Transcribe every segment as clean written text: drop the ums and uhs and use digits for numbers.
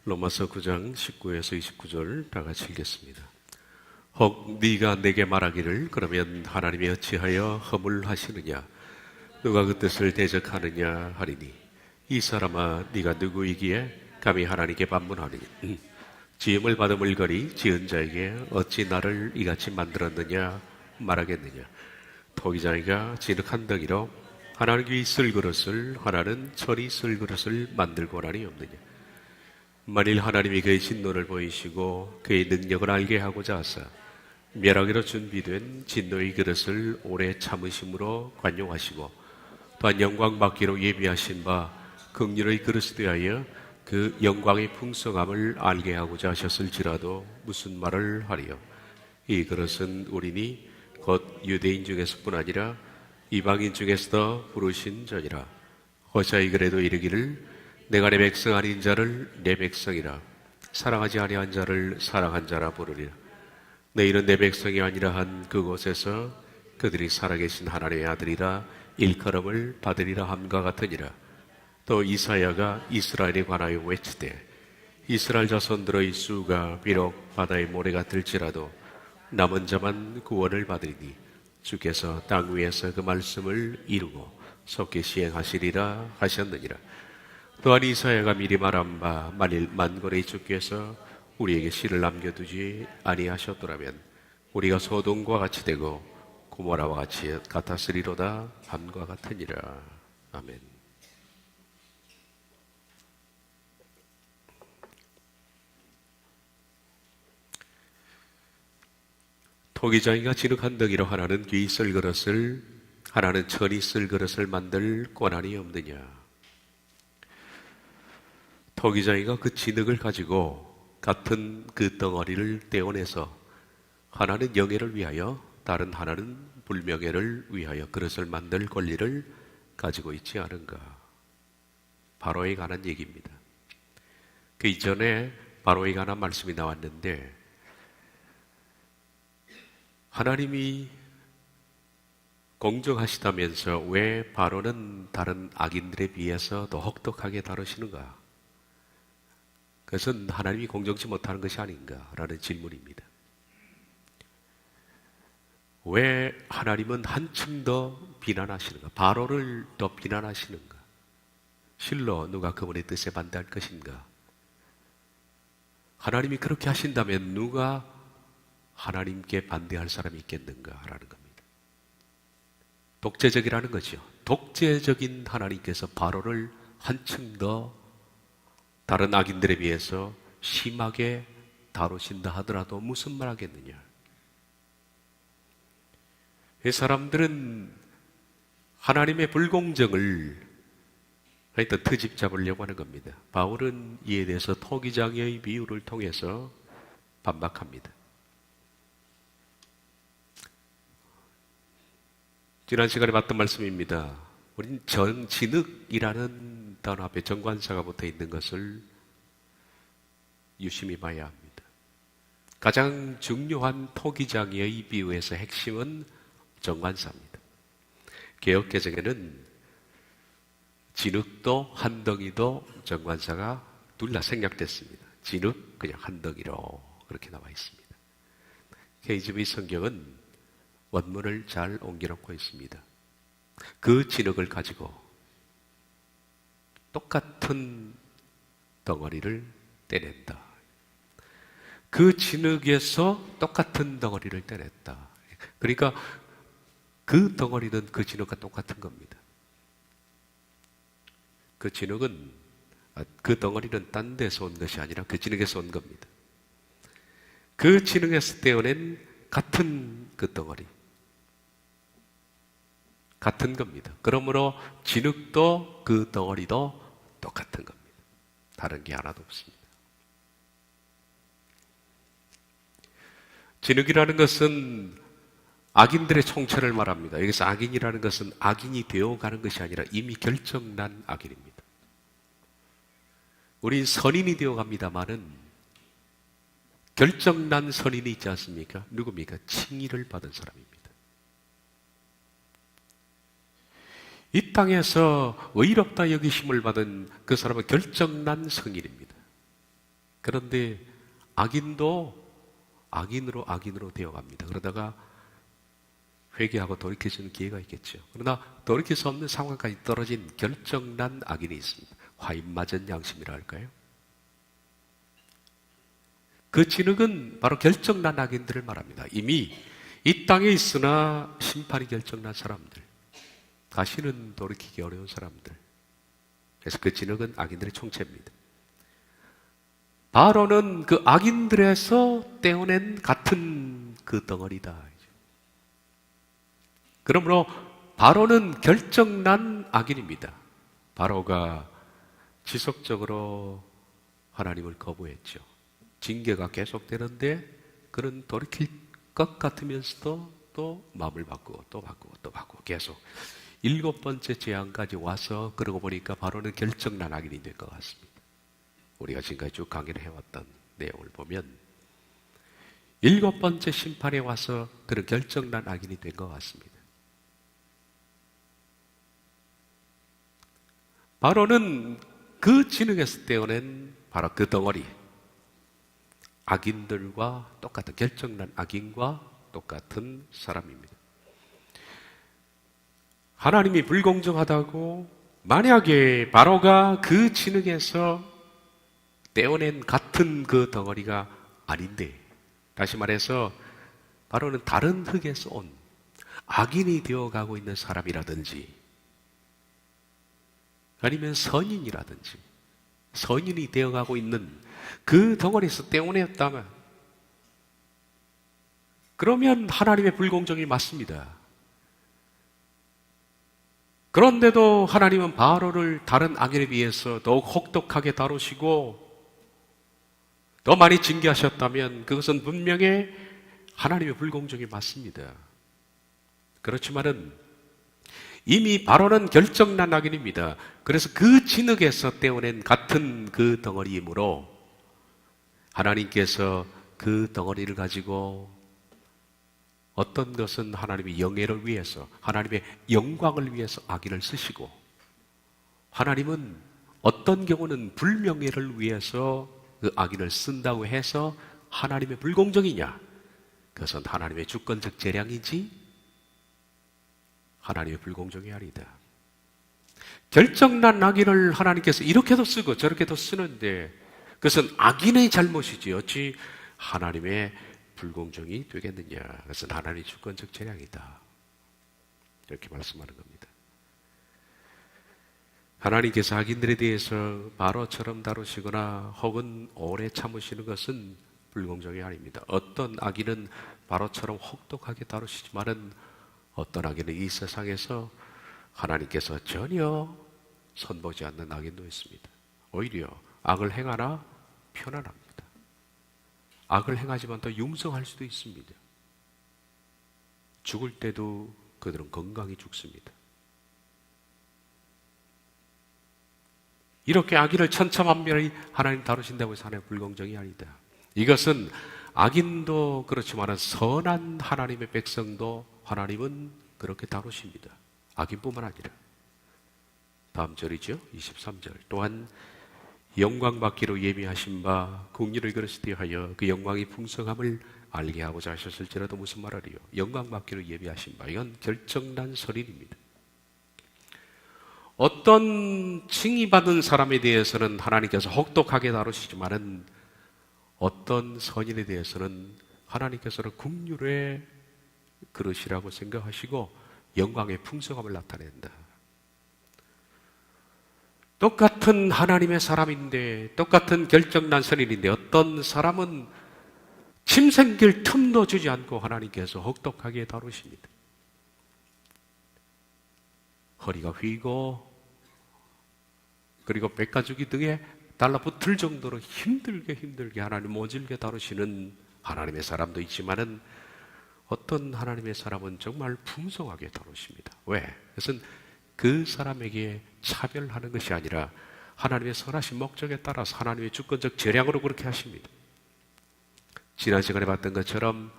로마서 9장 19에서 29절 다 같이 읽겠습니다. 혹 네가 내게 말하기를 그러면 하나님이 어찌하여 허물하시느냐 누가 그 뜻을 대적하느냐 하리니 이 사람아 네가 누구이기에 감히 하나님께 반문하느냐 지음을 받은 물거리 지은 자에게 어찌 나를 이같이 만들었느냐 말하겠느냐 토기장이가 진흙 한 덩이로 하나는 위 쓸 그릇을 하나는 철이 쓸 그릇을 만들고라니 없느냐 만일 하나님이 그의 진노를 보이시고 그의 능력을 알게 하고자 하사 멸하기로 준비된 진노의 그릇을 오래 참으심으로 관용하시고 또한 영광 받기로 예비하신 바 긍휼의 그릇에 대하여 그 영광의 풍성함을 알게 하고자 하셨을지라도 무슨 말을 하리요. 이 그릇은 우리니 곧 유대인 중에서뿐 아니라 이방인 중에서도 부르신 자니라. 호사이 그래도 이르기를 내가 내 백성 아닌 자를 내 백성이라 사랑하지 아니한 자를 사랑한 자라 부르리라. 너희는 내 백성이 아니라 한 그곳에서 그들이 살아계신 하나님의 아들이라 일컬음을 받으리라 함과 같으니라. 또 이사야가 이스라엘에 관하여 외치되 이스라엘 자손들의 수가 비록 바다의 모래가 들지라도 남은 자만 구원을 받으리니 주께서 땅 위에서 그 말씀을 이루고 속히 시행하시리라 하셨느니라. 또한 이사야가 미리 말한 바 만일 만군의 주께서 우리에게 씨를 남겨두지 아니하셨더라면 우리가 소돔과 같이 되고 고모라와 같이 같았으리로다 함과 같으니라. 아멘. 토기장이가 진흙 한 덩이로 하나는 귀 쓸 그릇을 하나는 천이 쓸 그릇을 만들 권한이 없느냐. 토기장이가 그 진흙을 가지고 같은 그 덩어리를 떼어내서 하나는 영예를 위하여 다른 하나는 불명예를 위하여 그릇을 만들 권리를 가지고 있지 않은가. 바로에 관한 얘기입니다. 그 이전에 바로에 관한 말씀이 나왔는데 하나님이 공정하시다면서 왜 바로는 다른 악인들에 비해서 더 혹독하게 다루시는가? 그것은 하나님이 공정치 못하는 것이 아닌가라는 질문입니다. 왜 하나님은 한층 더 비난하시는가? 바로를 더 비난하시는가? 실로 누가 그분의 뜻에 반대할 것인가? 하나님이 그렇게 하신다면 누가 하나님께 반대할 사람이 있겠는가라는 겁니다. 독재적이라는 거죠. 독재적인 하나님께서 바로를 한층 더 다른 악인들에 비해서 심하게 다루신다 하더라도 무슨 말 하겠느냐. 이 사람들은 하나님의 불공정을 하여튼 트집 잡으려고 하는 겁니다. 바울은 이에 대해서 토기장의 비유를 통해서 반박합니다. 지난 시간에 봤던 말씀입니다. 우린 진흙이라는 단어 앞에 정관사가 붙어 있는 것을 유심히 봐야 합니다. 가장 중요한 토기장이의 비유에서 핵심은 정관사입니다. 개역개정에는 진흙도 한 덩이도 정관사가 둘 다 생략됐습니다. 진흙 그냥 한 덩이로 그렇게 나와 있습니다. KJV 성경은 원문을 잘 옮겨놓고 있습니다. 그 진흙을 가지고 똑같은 덩어리를 떼낸다. 그 진흙에서 똑같은 덩어리를 떼냈다. 그러니까 그 덩어리는 그 진흙과 똑같은 겁니다. 그 진흙은 그 덩어리는 딴 데서 온 것이 아니라 그 진흙에서 온 겁니다. 그 진흙에서 떼어낸 같은 그 덩어리 같은 겁니다. 그러므로 진흙도 그 덩어리도 똑같은 겁니다. 다른 게 하나도 없습니다. 진흙이라는 것은 악인들의 총체를 말합니다. 여기서 악인이라는 것은 악인이 되어가는 것이 아니라 이미 결정난 악인입니다. 우린 선인이 되어갑니다마는 결정난 선인이 있지 않습니까? 누굽니까? 칭의를 받은 사람입니다. 이 땅에서 의롭다 여기심을 받은 그 사람은 결정난 성인입니다. 그런데 악인도 악인으로 되어갑니다. 그러다가 회개하고 돌이켜지는 기회가 있겠죠. 그러나 돌이킬 수 없는 상황까지 떨어진 결정난 악인이 있습니다. 화인맞은 양심이라 할까요? 그 진흙은 바로 결정난 악인들을 말합니다. 이미 이 땅에 있으나 심판이 결정난 사람들, 다시는 돌이키기 어려운 사람들. 그래서 그 진흙은 악인들의 총체입니다. 바로는 그 악인들에서 떼어낸 같은 그 덩어리다. 그러므로 바로는 결정난 악인입니다. 바로가 지속적으로 하나님을 거부했죠. 징계가 계속되는데 그는 돌이킬 것 같으면서도 또 마음을 바꾸고 또 바꾸고 계속 7번째 재앙까지 와서 그러고 보니까 바로는 결정난 악인이 될 것 같습니다. 우리가 지금까지 쭉 강의를 해왔던 내용을 보면 7번째 심판에 와서 그런 결정난 악인이 된 것 같습니다. 바로는 그 진흙에서 떼어낸 바로 그 덩어리, 악인들과 똑같은 결정난 악인과 똑같은 사람입니다. 하나님이 불공정하다고 만약에 바로가 그 진흙에서 떼어낸 같은 그 덩어리가 아닌데, 다시 말해서 바로는 다른 흙에서 온 악인이 되어가고 있는 사람이라든지 아니면 선인이라든지 선인이 되어가고 있는 그 덩어리에서 떼어냈다면 그러면 하나님의 불공정이 맞습니다. 그런데도 하나님은 바로를 다른 악인에 비해서 더욱 혹독하게 다루시고 더 많이 징계하셨다면 그것은 분명히 하나님의 불공정이 맞습니다. 그렇지만은 이미 바로는 결정난 악인입니다. 그래서 그 진흙에서 떼어낸 같은 그 덩어리이므로 하나님께서 그 덩어리를 가지고 어떤 것은 하나님의 영예를 위해서, 하나님의 영광을 위해서 악인을 쓰시고 하나님은 어떤 경우는 불명예를 위해서 그 악인을 쓴다고 해서 하나님의 불공정이냐? 그것은 하나님의 주권적 재량이지 하나님의 불공정이 아니다. 결정난 악인을 하나님께서 이렇게도 쓰고 저렇게도 쓰는데 그것은 악인의 잘못이지 어찌 하나님의 불공정이 되겠느냐. 그것은 하나님의 주권적 재량이다. 이렇게 말씀하는 겁니다. 하나님께서 악인들에 대해서 바로처럼 다루시거나 혹은 오래 참으시는 것은 불공정이 아닙니다. 어떤 악인은 바로처럼 혹독하게 다루시지만은 어떤 악인은 이 세상에서 하나님께서 전혀 선보지 않는 악인도 있습니다. 오히려 악을 행하나 편안합니다. 악을 행하지만 더 융성할 수도 있습니다. 죽을 때도 그들은 건강히 죽습니다. 이렇게 악인을 천차만별히 하나님 다루신다고 해서 하나님의 불공정이 아니다. 이것은 악인도 그렇지만 선한 하나님의 백성도 하나님은 그렇게 다루십니다. 악인뿐만 아니라. 다음 절이죠. 23절. 또한 영광 받기로 예비하신 바 국리를 그릇에 하여 그 영광의 풍성함을 알게 하고자 하셨을지라도 무슨 말하리요. 영광 받기로 예비하신 바. 이건 결정난 설인입니다. 어떤 칭의 받은 사람에 대해서는 하나님께서 혹독하게 다루시지만은 어떤 선인에 대해서는 하나님께서는 긍휼의 그릇이라고 생각하시고 영광의 풍성함을 나타낸다. 똑같은 하나님의 사람인데 똑같은 결정난 선인인데 어떤 사람은 침 생길 틈도 주지 않고 하나님께서 혹독하게 다루십니다. 허리가 휘고 그리고 백가죽이 등에 달라붙을 정도로 힘들게 하나님 모질게 다루시는 하나님의 사람도 있지만은 어떤 하나님의 사람은 정말 풍성하게 다루십니다. 왜? 그것은 그 사람에게 차별하는 것이 아니라 하나님의 선하신 목적에 따라서 하나님의 주권적 재량으로 그렇게 하십니다. 지난 시간에 봤던 것처럼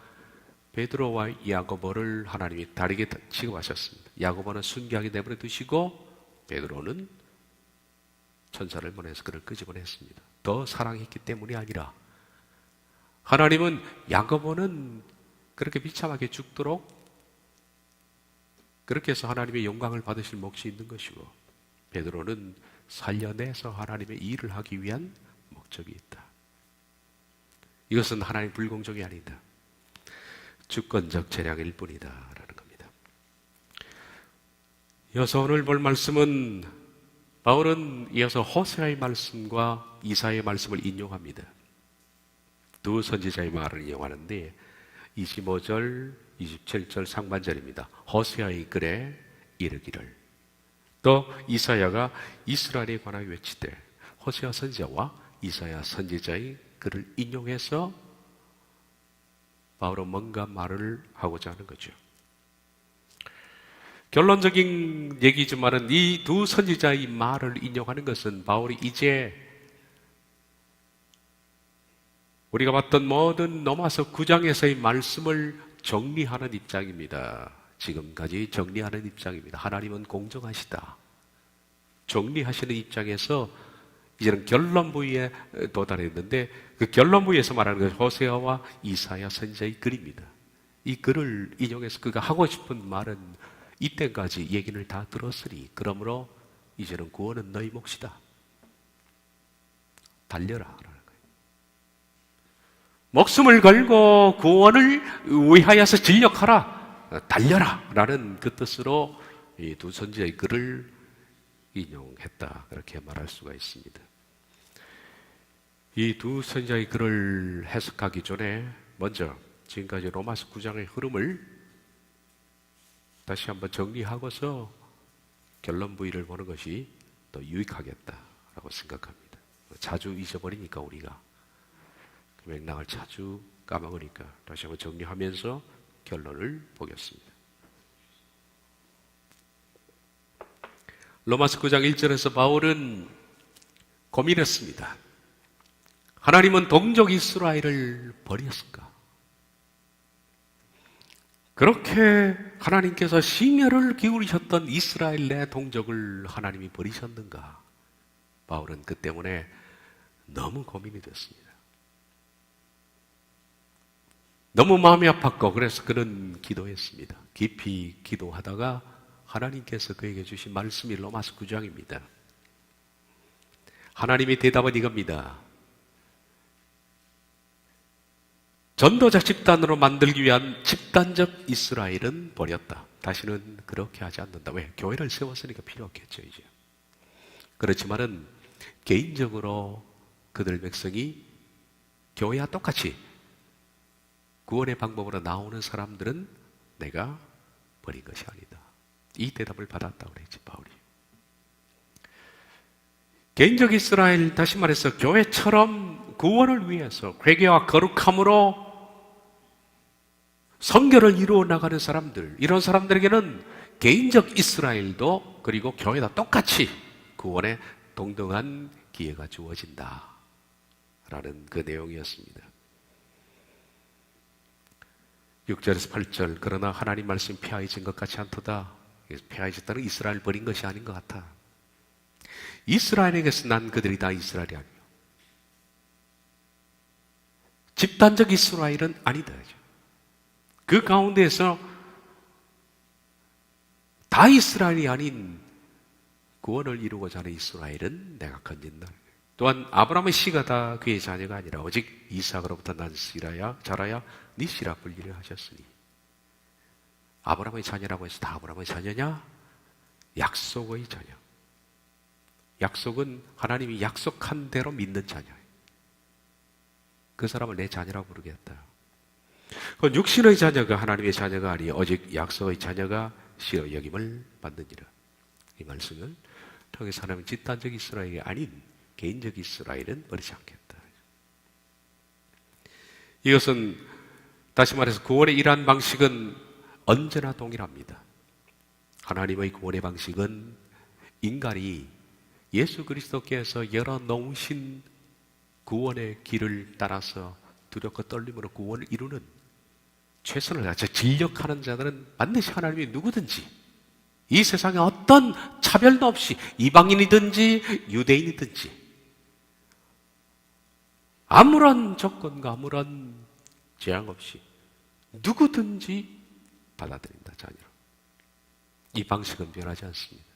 베드로와 야고보를 하나님이 다르게 취급하셨습니다. 야고보는 순교하게 내버려 두시고 베드로는 천사를 보내서 그를 끄집어냈습니다. 더 사랑했기 때문이 아니라 하나님은 야고보는 그렇게 비참하게 죽도록 그렇게 해서 하나님의 영광을 받으실 몫이 있는 것이고 베드로는 살려내서 하나님의 일을 하기 위한 목적이 있다. 이것은 하나님의 불공정이 아니다. 주권적 재량일 뿐이다 라는 겁니다. 이어서 오늘 볼 말씀은 바울은 이어서 호세아의 말씀과 이사야의 말씀을 인용합니다. 두 선지자의 말을 인용하는데 25절, 27절 상반절입니다. 호세아의 글에 이르기를, 또 이사야가 이스라엘에 관하여 외치되, 호세아 선지자와 이사야 선지자의 글을 인용해서 바울은 뭔가 말을 하고자 하는 거죠. 결론적인 얘기지만은 이 두 선지자의 말을 인용하는 것은 바울이 이제 우리가 봤던 모든 로마서 9장에서의 말씀을 정리하는 입장입니다. 지금까지 정리하는 입장입니다. 하나님은 공정하시다. 정리하시는 입장에서 이제는 결론 부위에 도달했는데 그 결론 부위에서 말하는 것은 호세아와 이사야 선지자의 글입니다. 이 글을 인용해서 그가 하고 싶은 말은 이때까지 얘기를 다 들었으니 그러므로 이제는 구원은 너희 몫이다. 달려라 라는 거예요. 목숨을 걸고 구원을 위하여서 진력하라, 달려라 라는 그 뜻으로 이 두 선지자의 글을 인용했다, 그렇게 말할 수가 있습니다. 이 두 선지자의 글을 해석하기 전에 먼저 지금까지 로마서 9장의 흐름을 다시 한번 정리하고서 결론 부위를 보는 것이 더 유익하겠다라고 생각합니다. 자주 잊어버리니까 우리가 그 맥락을 자주 까먹으니까 다시 한번 정리하면서 결론을 보겠습니다. 로마서 9장 1절에서 바울은 고민했습니다. 하나님은 동족 이스라엘을 버렸을까? 그렇게 하나님께서 심혈을 기울이셨던 이스라엘 내 동족을 하나님이 버리셨는가? 바울은 그 때문에 너무 고민이 됐습니다. 너무 마음이 아팠고 그래서 그는 기도했습니다. 깊이 기도하다가 하나님께서 그에게 주신 말씀이 로마서 9장입니다. 하나님의 대답은 이겁니다. 전도자 집단으로 만들기 위한 집단적 이스라엘은 버렸다. 다시는 그렇게 하지 않는다. 왜? 교회를 세웠으니까 필요 없겠죠, 이제. 그렇지만은 개인적으로 그들 백성이 교회와 똑같이 구원의 방법으로 나오는 사람들은 내가 버린 것이 아니다. 이 대답을 받았다고 그랬지, 바울이. 개인적 이스라엘, 다시 말해서 교회처럼 구원을 위해서 회개와 거룩함으로 성결을 이루어 나가는 사람들, 이런 사람들에게는 개인적 이스라엘도 그리고 교회도 똑같이 구원에 동등한 기회가 주어진다 라는 그 내용이었습니다. 6절에서 8절, 그러나 하나님 말씀 폐하해진 것 같이 않도다. 폐하해졌다는 이스라엘 버린 것이 아닌 것 같아. 이스라엘에게서 난 그들이 다 이스라엘이 아니요, 집단적 이스라엘은 아니다. 그 가운데에서 다 이스라엘이 아닌 구원을 이루고자 하는 이스라엘은 내가 건진다. 또한 아브라함의 씨가 다 그의 자녀가 아니라 오직 이삭으로부터 난 자라야 네 씨라 불리려 하셨으니. 아브라함의 자녀라고 해서 다 아브라함의 자녀냐? 약속의 자녀. 약속은 하나님이 약속한 대로 믿는 자녀예요. 그 사람을 내 자녀라고 부르겠다. 그 육신의 자녀가 하나님의 자녀가 아니 오직 약속의 자녀가 씨의 여김을 받느니라. 이 말씀을 통해서 하나님은 집단적 이스라엘이 아닌 개인적 이스라엘은 버리지 않겠다. 이것은 다시 말해서 구원의 이러한 방식은 언제나 동일합니다. 하나님의 구원의 방식은 인간이 예수 그리스도께서 열어놓으신 구원의 길을 따라서 두렵고 떨림으로 구원을 이루는 최선을 다해서 진력하는 자들은 반드시 하나님이 누구든지 이 세상에 어떤 차별도 없이 이방인이든지 유대인이든지 아무런 조건과 아무런 제약 없이 누구든지 받아들인다, 자녀로. 이 방식은 변하지 않습니다.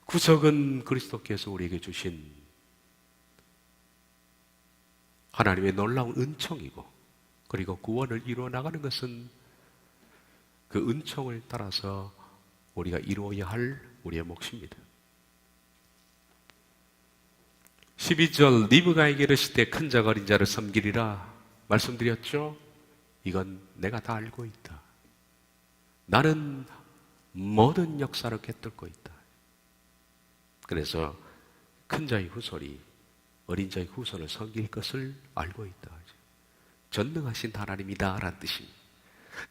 구속은 그리스도께서 우리에게 주신 하나님의 놀라운 은총이고, 그리고 구원을 이루어 나가는 것은 그 은총을 따라서 우리가 이루어야 할 우리의 몫입니다. 12절 리브가에게 이르실 때 큰 자가 어린 자를 섬기리라 말씀드렸죠? 이건 내가 다 알고 있다. 나는 모든 역사를 꿰뚫고 있다. 그래서 큰 자의 후손이 어린 자의 후손을 섬길 것을 알고 있다. 전능하신 하나님이다 라는 뜻입니다.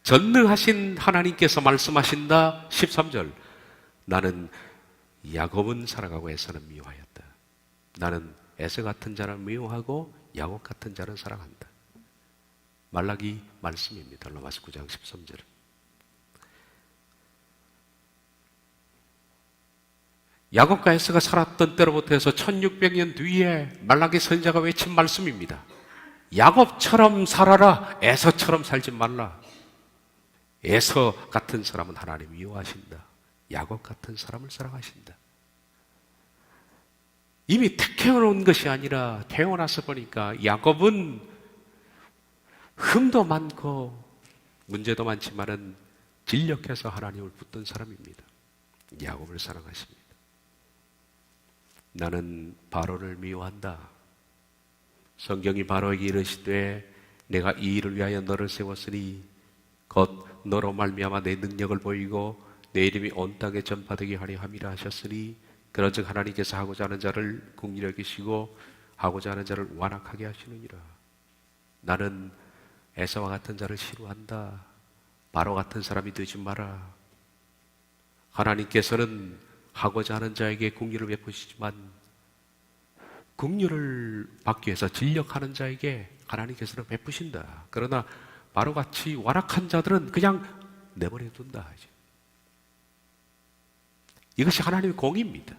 전능하신 하나님께서 말씀하신다. 13절 나는 야곱은 사랑하고 에서는 미워하였다. 나는 에서 같은 자를 미워하고 야곱 같은 자를 사랑한다. 말라기 말씀입니다. 로마서 9장 13절. 야곱과 에서가 살았던 때로부터 해서 1600년 뒤에 말라기 선지자가 외친 말씀입니다. 야곱처럼 살아라. 에서처럼 살지 말라. 에서 같은 사람은 하나님 미워하신다. 야곱 같은 사람을 사랑하신다. 이미 태어난 것이 아니라 태어나서 보니까 야곱은 흠도 많고 문제도 많지만은 진력해서 하나님을 붙든 사람입니다. 야곱을 사랑하십니다. 나는 바로를 미워한다. 성경이 바로에게 이르시되 내가 이 일을 위하여 너를 세웠으니 곧 너로 말미암아 내 능력을 보이고 내 이름이 온 땅에 전파되게 하려 함이라 하셨으니 그런즉 하나님께서 하고자 하는 자를 긍휼히 여기시고 하고자 하는 자를 완악하게 하시느니라. 나는 에서와 같은 자를 싫어한다. 바로 같은 사람이 되지 마라. 하나님께서는 하고자 하는 자에게 긍휼을 베푸시지만 긍휼을 받기 위해서 진력하는 자에게 하나님께서는 베푸신다. 그러나 바로같이 완악한 자들은 그냥 내버려 둔다. 이것이 하나님의 공의입니다.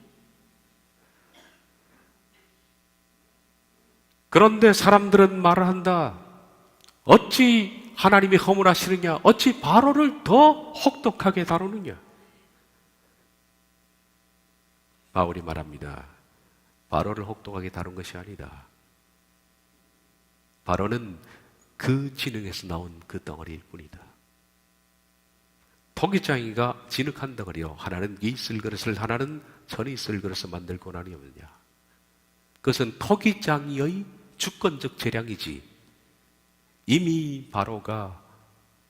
그런데 사람들은 말을 한다. 어찌 하나님이 허물하시느냐? 어찌 바로를 더 혹독하게 다루느냐? 바울이 말합니다. 바로를 혹독하게 다룬 것이 아니다. 바로는 그 진흙에서 나온 그 덩어리일 뿐이다. 토기장이가 진흙한 덩어리요. 하나는 있을 그릇을 하나는 전에 있을 그릇을 만들고 나니 없느냐. 그것은 토기장이의 주권적 재량이지 이미 바로가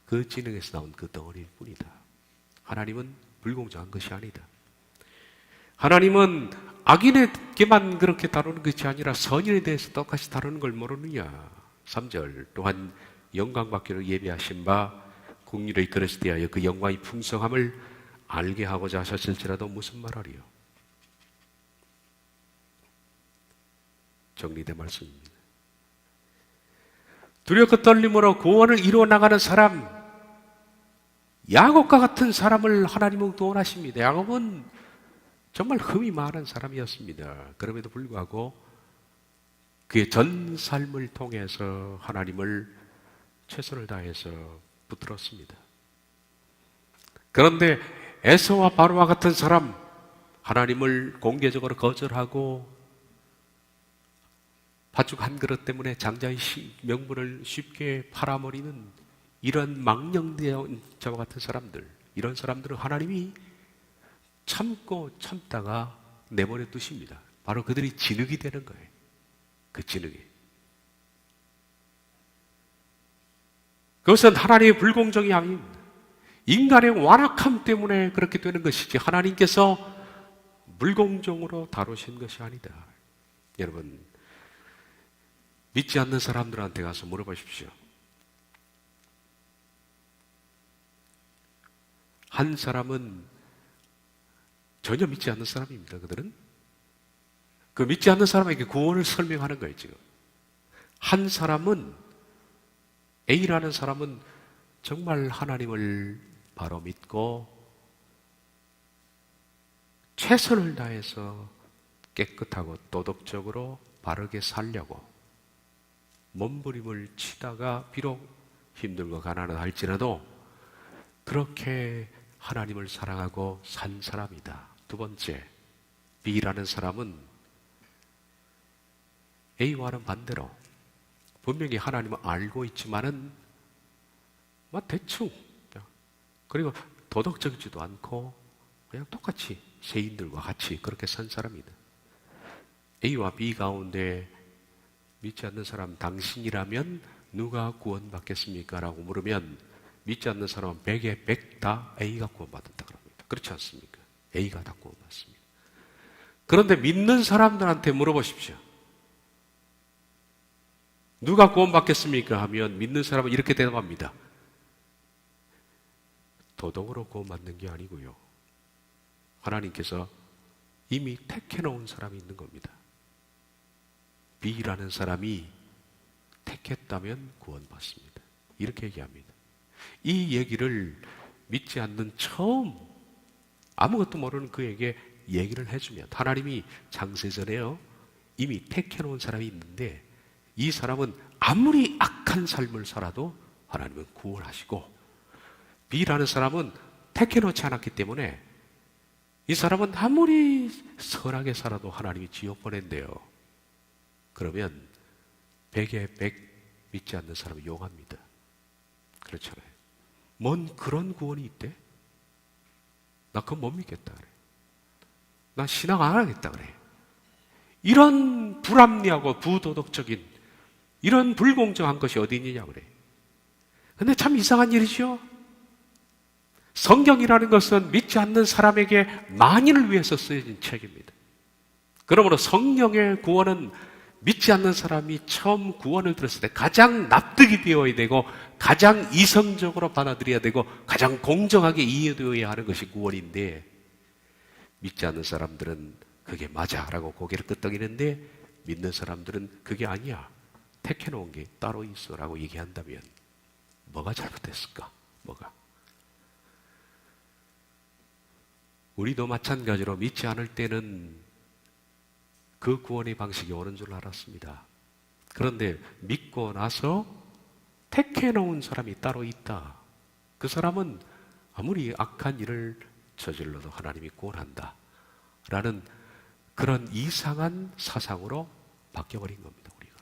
그 진흙에서 나온 그 덩어리일 뿐이다. 하나님은 불공정한 것이 아니다. 하나님은 악인에게만 그렇게 다루는 것이 아니라 선인에 대해서 똑같이 다루는 걸 모르느냐. 3절 또한 영광받기로 예비하신 바 긍휼의 그릇에 대하여 그 영광의 풍성함을 알게 하고자 하셨을지라도 무슨 말하리요. 정리된 말씀입니다. 두렵고 떨림으로 구원을 이루어 나가는 사람, 야곱과 같은 사람을 하나님은 구원하십니다. 야곱은 정말 흠이 많은 사람이었습니다. 그럼에도 불구하고 그의 전 삶을 통해서 하나님을 최선을 다해서 붙들었습니다. 그런데 에서와 바로와 같은 사람, 하나님을 공개적으로 거절하고 팥죽 한 그릇 때문에 장자의 명분을 쉽게 팔아버리는 이런 망령된 자와 같은 사람들, 이런 사람들은 하나님이 참고 참다가 내버려 두십니다. 바로 그들이 진흙이 되는 거예요. 그 진흙이. 그것은 하나님의 불공정이 아닙니다. 인간의 완악함 때문에 그렇게 되는 것이지 하나님께서 불공정으로 다루신 것이 아니다. 여러분, 믿지 않는 사람들한테 가서 물어보십시오. 한 사람은 전혀 믿지 않는 사람입니다. 그들은 그 믿지 않는 사람에게 구원을 설명하는 거예요. 지금 한 사람은, A라는 사람은 정말 하나님을 바로 믿고 최선을 다해서 깨끗하고 도덕적으로 바르게 살려고 몸부림을 치다가 비록 힘들고 가난할지라도 그렇게 하나님을 사랑하고 산 사람이다. 두 번째, B라는 사람은 A와는 반대로 분명히 하나님을 알고 있지만은 대충, 그리고 도덕적이지도 않고 그냥 똑같이 세인들과 같이 그렇게 산 사람이다. A와 B 가운데 믿지 않는 사람 당신이라면 누가 구원받겠습니까? 라고 물으면 믿지 않는 사람은 100에 100 다 A가 구원받는다고 합니다. 그렇지 않습니까? A가 다 구원받습니다. 그런데 믿는 사람들한테 물어보십시오. 누가 구원받겠습니까? 하면 믿는 사람은 이렇게 대답합니다. 도덕으로 구원받는 게 아니고요. 하나님께서 이미 택해놓은 사람이 있는 겁니다. B라는 사람이 택했다면 구원받습니다. 이렇게 얘기합니다. 이 얘기를 믿지 않는 처음 아무것도 모르는 그에게 얘기를 해주면 하나님이 창세전에요 이미 택해놓은 사람이 있는데 이 사람은 아무리 악한 삶을 살아도 하나님은 구원하시고 B라는 사람은 택해놓지 않았기 때문에 이 사람은 아무리 선하게 살아도 하나님이 지옥 보낸대요. 그러면 100에 100 믿지 않는 사람은 용합니다. 그렇잖아요. 뭔 그런 구원이 있대? 나 그건 못 믿겠다 그래. 나 신앙 안 하겠다 그래. 이런 불합리하고 부도덕적인 이런 불공정한 것이 어디 있느냐 그래. 근데 참 이상한 일이죠. 성경이라는 것은 믿지 않는 사람에게 만인을 위해서 쓰여진 책입니다. 그러므로 성령의 구원은 믿지 않는 사람이 처음 구원을 들었을 때 가장 납득이 되어야 되고 가장 이성적으로 받아들여야 되고 가장 공정하게 이해되어야 하는 것이 구원인데 믿지 않는 사람들은 그게 맞아 라고 고개를 끄덕이는데 믿는 사람들은 그게 아니야. 택해놓은 게 따로 있어 라고 얘기한다면 뭐가 잘못됐을까? 뭐가? 우리도 마찬가지로 믿지 않을 때는 그 구원의 방식이 오는 줄 알았습니다. 그런데 믿고 나서 택해놓은 사람이 따로 있다. 그 사람은 아무리 악한 일을 저질러도 하나님이 구원한다. 라는 그런 이상한 사상으로 바뀌어버린 겁니다. 우리가.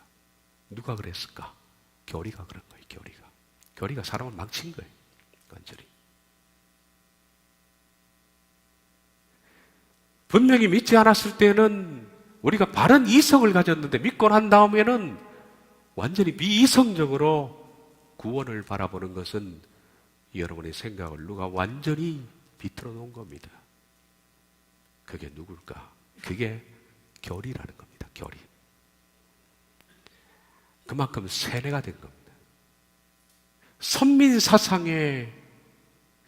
누가 그랬을까? 교리가 그런 거예요. 교리가 사람을 망친 거예요. 완전히. 분명히 믿지 않았을 때는 우리가 바른 이성을 가졌는데 믿고 난 다음에는 완전히 비이성적으로 구원을 바라보는 것은 여러분의 생각을 누가 완전히 비틀어 놓은 겁니다. 그게 누굴까? 그게 교리라는 겁니다. 교리. 그만큼 세뇌가 된 겁니다. 선민 사상에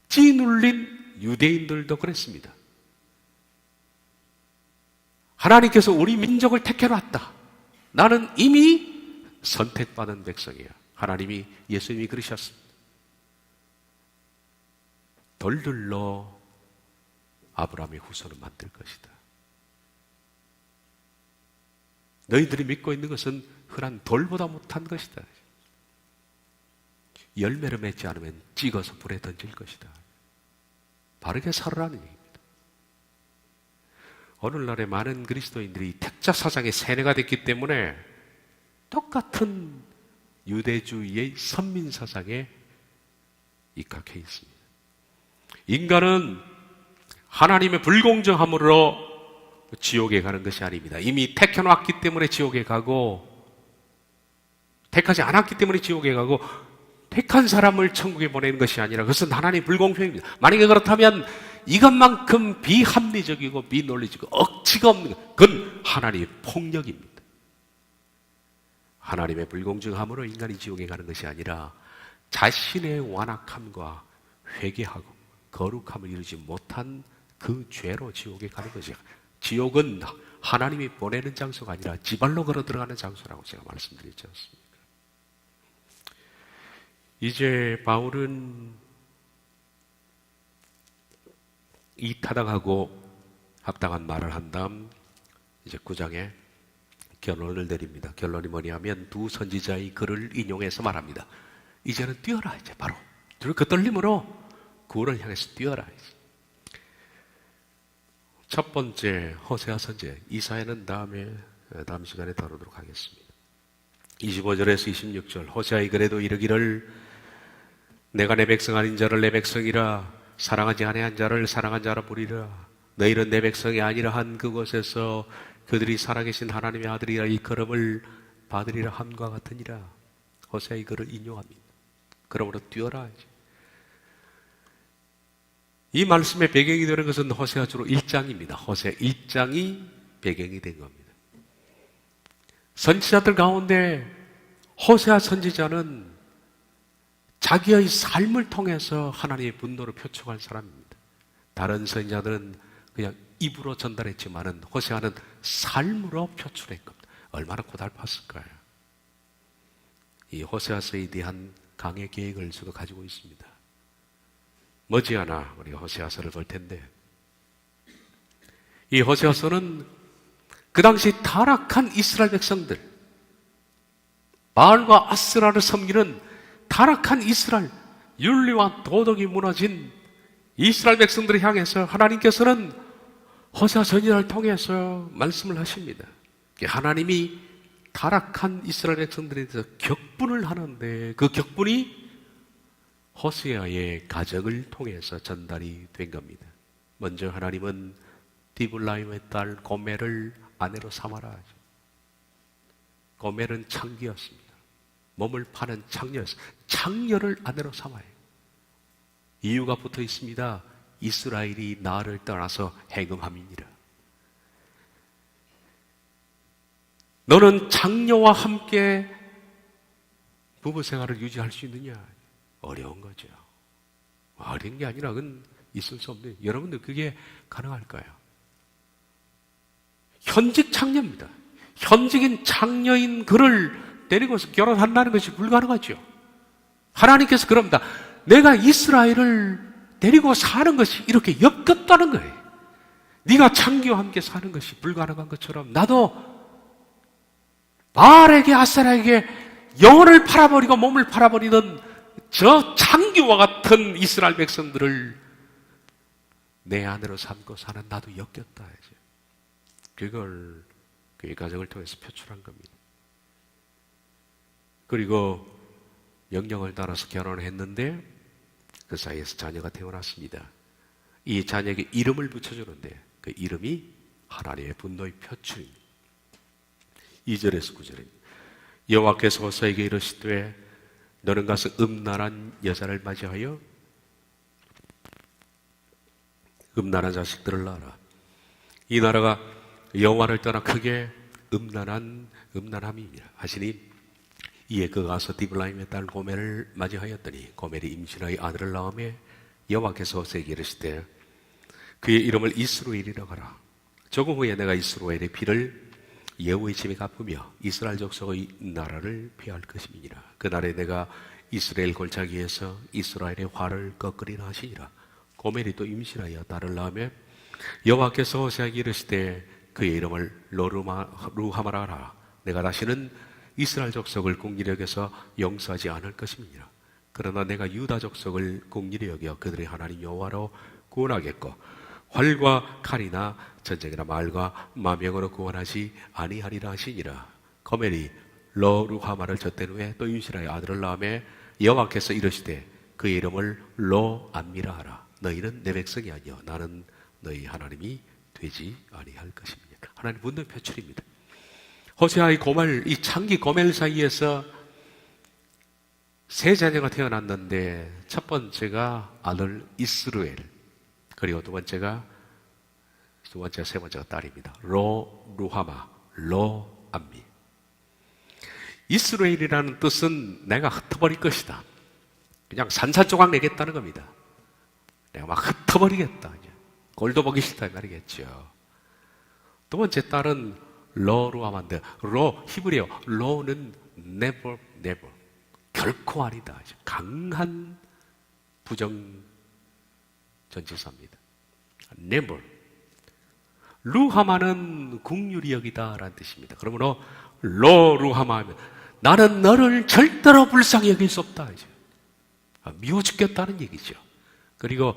찌눌린 유대인들도 그랬습니다. 하나님께서 우리 민족을 택해놨다. 나는 이미 선택받은 백성이야. 하나님이 예수님이 그러셨습니다. 돌들로 아브라함의 후손을 만들 것이다. 너희들이 믿고 있는 것은 흔한 돌보다 못한 것이다. 열매를 맺지 않으면 찍어서 불에 던질 것이다. 바르게 살으라는 얘기입니다. 오늘날의 많은 그리스도인들이 택자 사상의 세뇌가 됐기 때문에 똑같은 유대주의의 선민 사상에 입각해 있습니다. 인간은 하나님의 불공정함으로 지옥에 가는 것이 아닙니다. 이미 택해놨기 때문에 지옥에 가고 택하지 않았기 때문에 지옥에 가고 택한 사람을 천국에 보내는 것이 아니라 그것은 하나님의 불공평입니다. 만약에 그렇다면 이것만큼 비합리적이고 비논리적이고 억지가 없는 것, 그건 하나님의 폭력입니다. 하나님의 불공정함으로 인간이 지옥에 가는 것이 아니라 자신의 완악함과 회개하고 거룩함을 이루지 못한 그 죄로 지옥에 가는 것이야. 지옥은 하나님이 보내는 장소가 아니라 지발로 걸어 들어가는 장소라고 제가 말씀드렸지 않습니까? 이제 바울은 이 타당하고 합당한 말을 한 다음 이제 9장에 결론을 내립니다. 결론이 뭐냐면 두 선지자의 글을 인용해서 말합니다. 이제는 뛰어라. 이제 바로 그 떨림으로 구원을 향해서 뛰어라. 첫 번째 호세아 선지자, 이 사회는 다음 시간에 다루도록 하겠습니다. 25절에서 26절 호세아의 글에도 이르기를 내가 내 백성 아닌 자를 내 백성이라 사랑하지 아니한 자를 사랑한 자라 부리라. 너희는 내 백성이 아니라 한 그곳에서 그들이 살아계신 하나님의 아들이라 일컬음을 받으리라 함과 같으니라. 호세아의 글을 인용합니다. 그러므로 뛰어라. 이 말씀의 배경이 되는 것은 호세아 주로 1장입니다. 호세아 1장이 배경이 된 겁니다. 선지자들 가운데 호세아 선지자는 자기의 삶을 통해서 하나님의 분노를 표촉한 사람입니다. 다른 선지자들은 그냥 입으로 전달했지만은 호세아는 삶으로 표출한 겁니다. 얼마나 고달팠을까요? 이 호세아서에 대한 강의 계획을 저도 가지고 있습니다. 머지않아 우리가 호세아서를 볼 텐데, 이 호세아서는 그 당시 타락한 이스라엘 백성들, 바알과 아스라를 섬기는 타락한 이스라엘, 윤리와 도덕이 무너진 이스라엘 백성들을 향해서 하나님께서는 호세아 선지자를 통해서 말씀을 하십니다. 하나님이 타락한 이스라엘 백성들에 대해서 격분을 하는데 그 격분이 호세아의 가정을 통해서 전달이 된 겁니다. 먼저 하나님은 디블라임의 딸 고멜을 아내로 삼아라 하죠. 고멜은 창기였습니다. 몸을 파는 창녀였어요. 창녀를 아내로 삼아요. 이유가 붙어 있습니다. 이스라엘이 나를 떠나서 해금함이니라. 너는 창녀와 함께 부부 생활을 유지할 수 있느냐? 어려운 거죠. 어려운 게 아니라 그건 있을 수 없는. 여러분들 그게 가능할까요? 현직 창녀입니다. 현직인 창녀인 그를 데리고서 결혼한다는 것이 불가능하죠. 하나님께서 그럽니다. 내가 이스라엘을 데리고 사는 것이 이렇게 역겹다는 거예요. 네가 창기와 함께 사는 것이 불가능한 것처럼 나도 바알에게 아세라에게 영혼을 팔아버리고 몸을 팔아버리던 저 창기와 같은 이스라엘 백성들을 내 아내로 삼고 사는 나도 역겹다 하죠. 그걸 그의 가정을 통해서 표출한 겁니다. 그리고 명령을 따라서 결혼을 했는데 그 사이에서 자녀가 태어났습니다. 이 자녀에게 이름을 붙여주는데 그 이름이 하나님의 분노의 표출입니다. 2절에서 9절입니다. 여호와께서 호세아에게 이르시되 너는 가서 음란한 여자를 맞이하여 음란한 자식들을 낳아라. 이 나라가 여호와를 떠나 크게 음란함이니라 하시니 이에 그가 가서 디블라임의 딸 고멜을 맞이하였더니 고멜이 임신하여 아들을 낳으며 여호와께서 호세아에게 이르시되 그의 이름을 이스로엘이라 하라. 조금 후에 내가 이스로엘의 피를 예후의 집에 갚으며 이스라엘 족속의 나라를 피할 것임이니라. 그날에 내가 이스라엘 골짜기에서 이스라엘의 화를 꺾으리라 하시니라. 고멜이 또 임신하여 딸을 낳으며 여호와께서 호세아에게 이르시되 그의 이름을 루하마라 하라. 내가 다시는 이스라엘 족속을 공의히 여겨서 용서하지 않을 것임이니라. 그러나 내가 유다 족속을 공의히 여겨 그들의 하나님 여호와로 구원하겠고 활과 칼이나 전쟁이나 말과 마병으로 구원하지 아니하리라 하시니라. 고멜이 루하마를 젖된 후에 또 임신하여 아들을 낳으며 여호와께서 이르시되 그의 이름을 로암미라 하라. 너희는 내 백성이 아니여 나는 너희 하나님이 되지 아니할 것입니다. 하나님 분노의 표출입니다. 호세아의 고멜, 이 창기 고멜 사이에서 세 자녀가 태어났는데 첫 번째가 아들 이스루엘, 그리고 두 번째가 세 번째가 딸입니다. 루하마, 로암미. 이스루엘이라는 뜻은 내가 흩어버릴 것이다. 그냥 산산조각 내겠다는 겁니다. 내가 막 흩어버리겠다. 꼴도 보기 싫다 말이겠죠. 두 번째 딸은 루하마인데 히브리어 로는 never 결코 아니다. 강한 부정 전치사입니다. never. 루하마는 국률이 여기다라는 뜻입니다. 그러므로 루하마 하면 나는 너를 절대로 불쌍히 여길 수 없다. 미워 죽겠다는 얘기죠. 그리고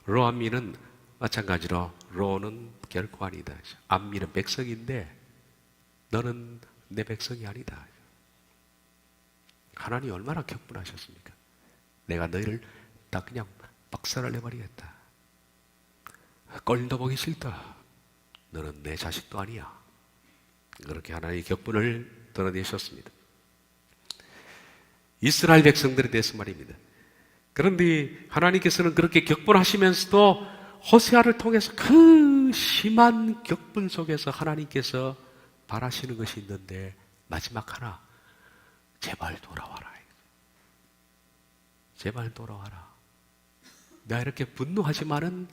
로암미는 마찬가지로 로는 결코 아니다. 암미는 백성인데 너는 내 백성이 아니다. 하나님이 얼마나 격분하셨습니까? 내가 너희를 딱 그냥 박살을 내버리겠다. 꼴도 보기 싫다. 너는 내 자식도 아니야. 그렇게 하나님의 격분을 드러내셨습니다. 이스라엘 백성들에 대해서 말입니다. 그런데 하나님께서는 그렇게 격분하시면서도 호세아를 통해서 그 심한 격분 속에서 하나님께서 바라시는 것이 있는데 마지막 하나, 제발 돌아와라. 제발 돌아와라. 내가 이렇게 분노하지만은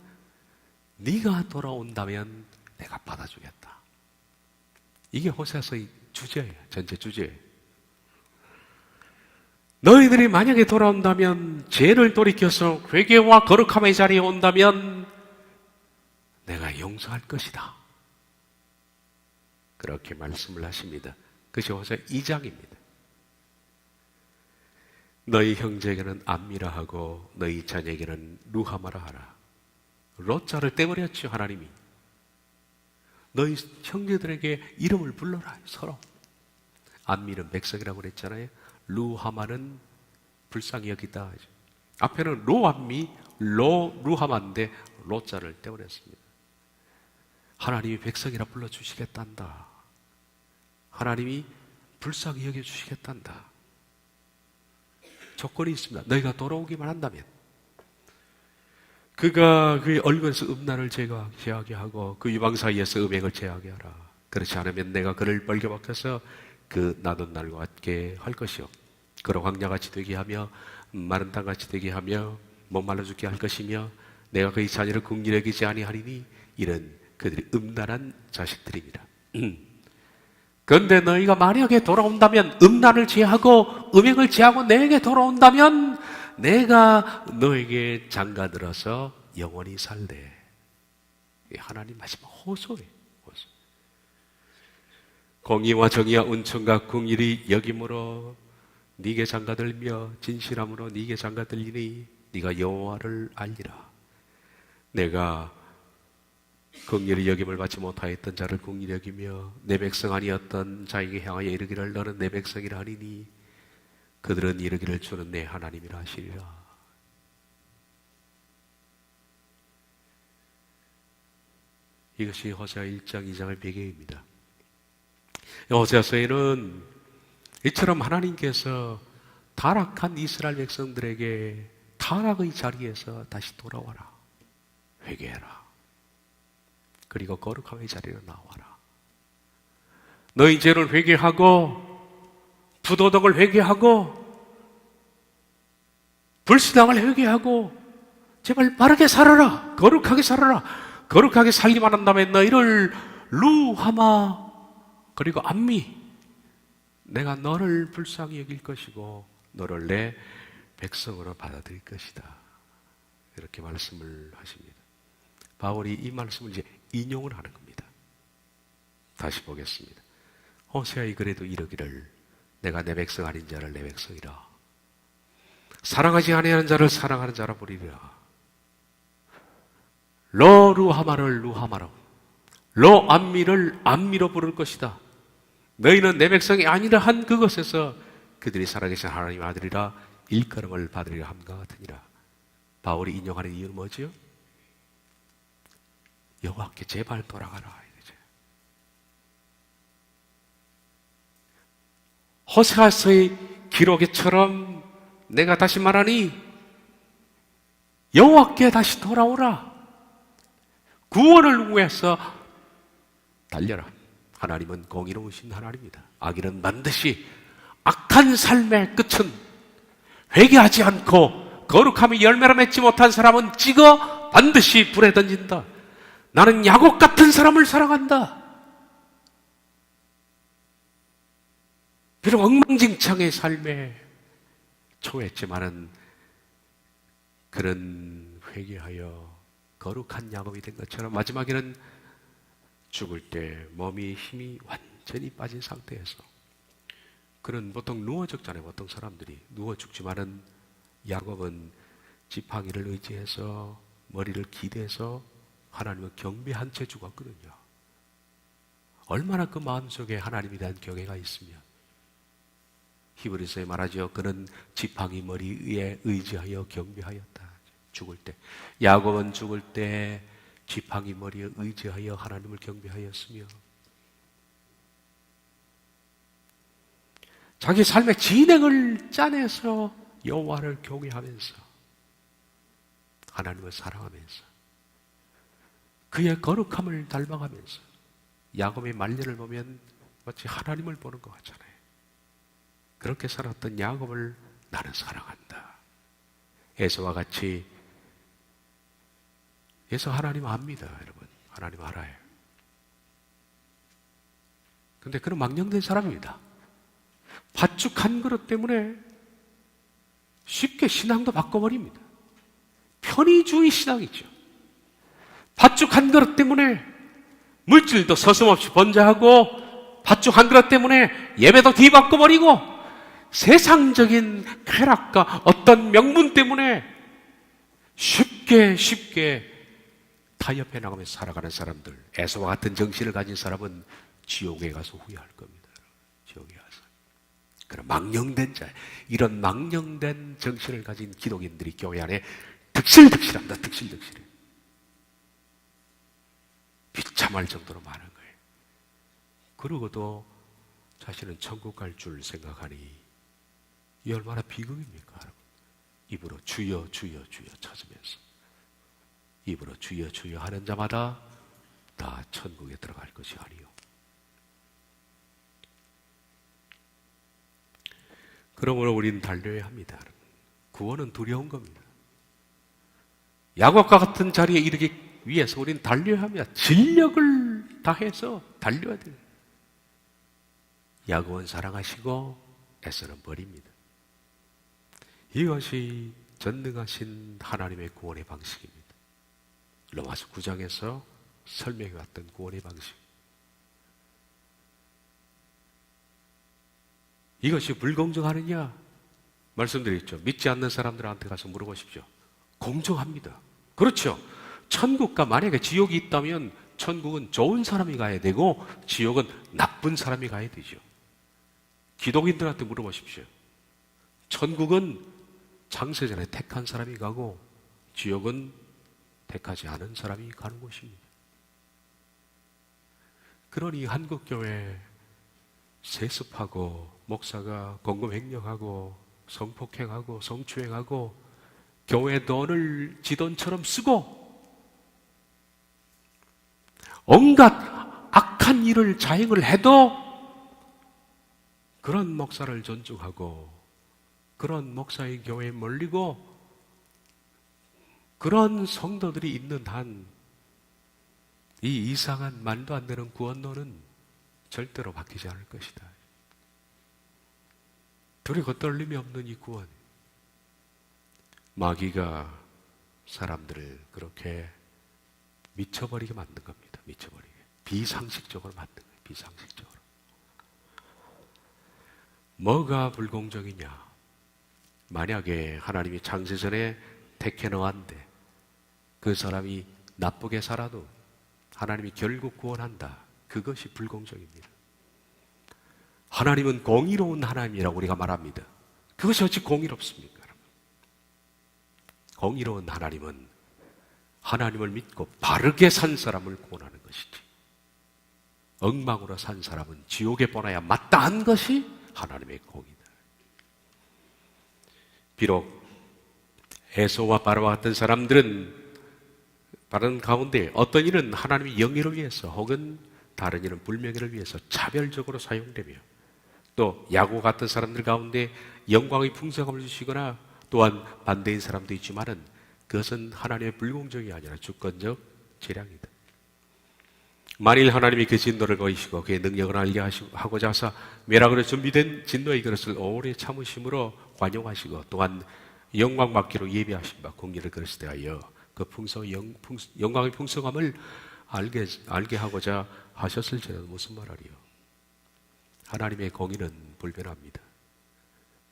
네가 돌아온다면 내가 받아주겠다. 이게 호세아서의 주제예요. 전체 주제예요. 너희들이 만약에 돌아온다면, 죄를 돌이켜서 회개와 거룩함의 자리에 온다면 내가 용서할 것이다. 그렇게 말씀을 하십니다. 그것이 호세아 2장입니다. 너희 형제에게는 암미라 하고 너희 자녀에게는 루하마라 하라. 로자를 떼버렸죠, 하나님이. 너희 형제들에게 이름을 불러라, 서로. 암미는 백성이라고 그랬잖아요. 루하마는 불쌍히 여기다. 앞에는 로암미, 루하마인데 로자를 떼버렸습니다. 하나님이 백성이라 불러주시겠단다. 하나님이 불쌍히 여겨주시겠단다. 조건이 있습니다. 너희가 돌아오기만 한다면. 그가 그의 얼굴에서 음란을 제하게 하고 그 유방 사이에서 음행을 제하게 하라. 그렇지 않으면 내가 그를 벌게 박혀서 그 나던 날과 같게 할 것이요, 그로 광야같이 되게 하며 마른 땅같이 되게 하며 목말라 죽게 할 것이며 내가 그의 자녀를 긍휼히 여기지 아니하리니 이런 그들이 음란한 자식들입니다. 그런데 너희가 만약에 돌아온다면, 음란을 제하고 음행을 제하고 내게 돌아온다면 내가 너에게 장가들어서 영원히 살래. 하나님 마지막 호소예요. 호소. 공의와 정의와 은총과 긍휼이 여김으로 네게 장가들며 진실함으로 네게 장가들리니 네가 여호와를 알리라. 내가 긍휼히 여김을 받지 못하였던 자를 긍휼히 여기며 내 백성 아니었던 자에게 향하여 이르기를 너는 내 백성이라 하리니 그들은 이르기를 주는 내 하나님이라 하시리라. 이것이 호세아 1장 2장의 배경입니다. 호세아서에는 이처럼 하나님께서 타락한 이스라엘 백성들에게 타락의 자리에서 다시 돌아와라, 회개해라, 그리고 거룩함의 자리로 나와라. 너희 죄를 회개하고 부도덕을 회개하고 불신앙을 회개하고 제발 바르게 살아라, 거룩하게 살아라. 거룩하게 살기만 한다면 너희를 루하마 그리고 암미, 내가 너를 불쌍히 여길 것이고 너를 내 백성으로 받아들일 것이다. 이렇게 말씀을 하십니다. 바울이 이 말씀을 이제 인용을 하는 겁니다. 다시 보겠습니다. 호세아의 글에도 이르기를 내가 내 백성 아닌 자를 내 백성이라, 사랑하지 아니하는 자를 사랑하는 자라 부리리라. 루하마를 루하마로, 암미를 암미로 부를 것이다. 너희는 내 백성이 아니라 한 그것에서 그들이 살아계신 하나님 아들이라 일컬음을 받으리라 함과 같으니라. 바울이 인용하는 이유는 뭐지요? 여호와께 제발 돌아가라. 호세아서의 기록에처럼 내가 다시 말하니 여호와께 다시 돌아오라. 구원을 위해서 달려라. 하나님은 공의로우신 하나님입니다. 악인은 반드시 악한 삶의 끝은 회개하지 않고 거룩함이 열매를 맺지 못한 사람은 찍어 반드시 불에 던진다. 나는 야곱 같은 사람을 사랑한다. 비록 엉망진창의 삶에 처했지만은 그런 회개하여 거룩한 야곱이 된 것처럼 마지막에는 죽을 때 몸이 힘이 완전히 빠진 상태에서, 그는 보통 누워 죽잖아요. 보통 사람들이 누워 죽지만은 야곱은 지팡이를 의지해서 머리를 기대서 하나님을 경배한 채 죽었거든요. 얼마나 그 마음속에 하나님에 대한 경외가 있으면, 히브리서에 말하죠. 그는 지팡이 머리에 의지하여 경배하였다. 죽을 때, 야곱은 죽을 때 지팡이 머리에 의지하여 하나님을 경배하였으며, 자기 삶의 진행을 짜내서 여호와를 경외하면서 하나님을 사랑하면서 그의 거룩함을 닮아가면서, 야곱의 말년을 보면 마치 하나님을 보는 것 같잖아요. 그렇게 살았던 야곱을 나는 사랑한다. 에서와 같이, 에서 하나님 압니다, 여러분. 하나님 알아요. 근데 그는 망령된 사람입니다. 팥죽 한 그릇 때문에 쉽게 신앙도 바꿔버립니다. 편의주의 신앙이죠. 팥죽 한 그릇 때문에 물질도 서슴없이 번제하고, 팥죽 한 그릇 때문에 예배도 뒤바꿔버리고, 세상적인 쾌락과 어떤 명분 때문에 쉽게 타협해 나가면서 살아가는 사람들, 에서와 같은 정신을 가진 사람은 지옥에 가서 후회할 겁니다. 지옥에 가서. 그런 망령된 자, 이런 망령된 정신을 가진 기독인들이 교회 안에 득실득실합니다. 득실득실해. 비참할 정도로 많은 거예요. 그러고도 자신은 천국 갈 줄 생각하니 이 얼마나 비극입니까, 여러분? 입으로 주여 주여 주여 찾으면서, 입으로 주여 주여 하는 자마다 다 천국에 들어갈 것이 아니요. 그러므로 우리는 달려야 합니다. 구원은 두려운 겁니다. 야곱과 같은 자리에 이르기 위해서 우리는 달려야 합니다. 진력을 다해서 달려야 돼요. 야곱은 사랑하시고 에서는 버립니다. 이것이 전능하신 하나님의 구원의 방식입니다. 로마서 9장에서 설명해왔던 구원의 방식. 이것이 불공정하느냐? 말씀드렸죠. 믿지 않는 사람들한테 가서 물어보십시오. 공정합니다. 그렇죠. 천국과 만약에 지옥이 있다면 천국은 좋은 사람이 가야 되고 지옥은 나쁜 사람이 가야 되죠. 기독인들한테 물어보십시오. 천국은 창세전에 택한 사람이 가고 지옥은 택하지 않은 사람이 가는 곳입니다. 그러니 한국교회 세습하고 목사가 공금횡령하고 성폭행하고 성추행하고 교회 돈을 지 돈처럼 쓰고 온갖 악한 일을 자행을 해도 그런 목사를 존중하고 그런 목사의 교회에 몰리고 그런 성도들이 있는 한 이 이상한 말도 안 되는 구원론은 절대로 바뀌지 않을 것이다. 두리고 떨림이 없는 이 구원, 마귀가 사람들을 그렇게 미쳐버리게 만든 겁니다. 미쳐버리게. 비상식적으로 만든 거예요. 비상식적으로. 뭐가 불공정이냐? 만약에 하나님이 창세전에 택해 놓았는데 그 사람이 나쁘게 살아도 하나님이 결국 구원한다. 그것이 불공정입니다. 하나님은 공의로운 하나님이라고 우리가 말합니다. 그것이 어찌 공의롭습니까? 공의로운 하나님은 하나님을 믿고 바르게 산 사람을 구원하는 것이지, 엉망으로 산 사람은 지옥에 보내야 마땅한 것이 하나님의 공이다. 비록 에서와 바로와 같은 사람들은 다른 가운데 어떤 일은 하나님의 영예를 위해서 혹은 다른 일은 불명예를 위해서 차별적으로 사용되며, 또 야곱 같은 사람들 가운데 영광의 풍성함을 주시거나 또한 반대인 사람도 있지만은 그것은 하나님의 불공정이 아니라 주권적 재량이다. 만일 하나님이 그 진노를 거이시고 그의 능력을 알게 하고자 하사 멸하기로 준비된 진노의 그릇을 오래 참으심으로 관용하시고 또한 영광 받기로 예비하신 바 공의를 그릇에 대하여 그 영광의 풍성함을 알게 하고자 하셨을지라도 무슨 말하리요? 하나님의 공의는 불변합니다.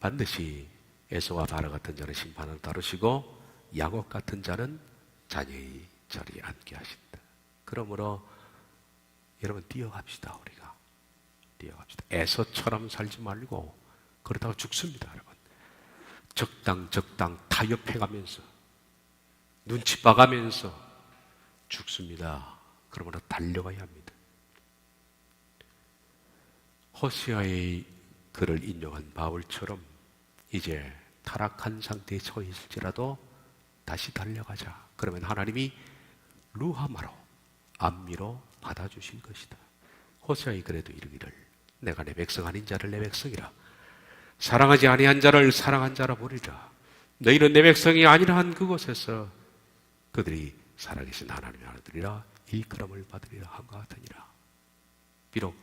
반드시 에서와 바라 같은 자는 심판을 다루시고 야곱 같은 자는 자녀의 자리에 앉게 하신다. 그러므로 여러분 뛰어갑시다. 우리가 뛰어갑시다. 에서처럼 살지 말고 그러다가 죽습니다. 여러분 적당 타협해가면서 눈치 봐가면서 죽습니다. 그러므로 달려가야 합니다. 호세아의 글을 인용한 바울처럼 이제 타락한 상태에 처해 있을지라도 다시 달려가자. 그러면 하나님이 루하마로 안미로 받아주실 것이다. 호세아의 글에도 이르기를 내가 내 백성 아닌 자를 내 백성이라 사랑하지 아니한 자를 사랑한 자라 부르리라. 너희는 내 백성이 아니라 한 그곳에서 그들이 살아계신 하나님의 아들이라 일컬음을 받으리라 함과 같으니라. 비록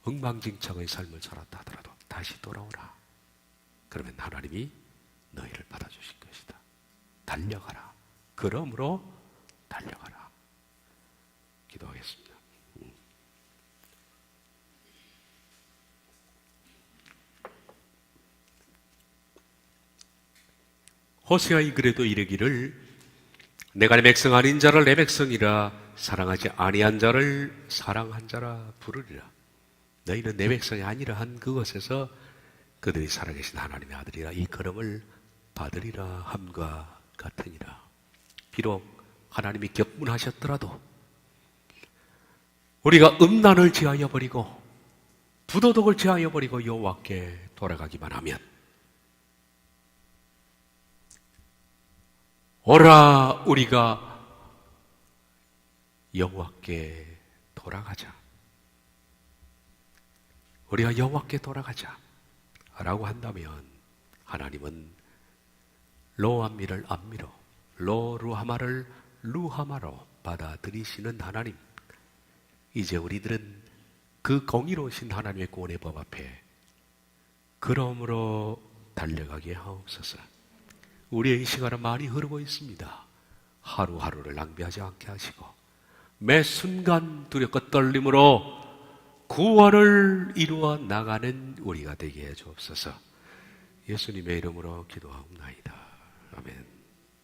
엉망진창의 삶을 살았다 하더라도 다시 돌아오라. 그러면 하나님이 너희를 받아주실 것이다. 달려가라. 그러므로 달려가라. 기도하겠습니다. 호세아의 글에도 이르기를 내가 내 백성 아닌 자를 내 백성이라 사랑하지 아니한 자를 사랑한 자라 부르리라. 너희는 내 백성이 아니라 한 그것에서 그들이 살아계신 하나님의 아들이라 이 걸음을 받으리라 함과 같으니라. 비록 하나님이 격문하셨더라도 우리가 음란을 제하여 버리고 부도덕을 제하여 버리고 여호와께 돌아가기만 하면 오라 우리가 여호와께 돌아가자. 우리가 여호와께 돌아가자 라고 한다면 하나님은 로암미를 암미로 로루하마를 루하마로 받아들이시는 하나님. 이제 우리들은 그 공의로우신 하나님의 구원의 법 앞에 그러므로 달려가게 하옵소서. 우리의 이 시간은 많이 흐르고 있습니다. 하루하루를 낭비하지 않게 하시고 매 순간 두렵고 떨림으로 구원을 이루어 나가는 우리가 되게 해 주옵소서. 예수님의 이름으로 기도하옵나이다. 아멘.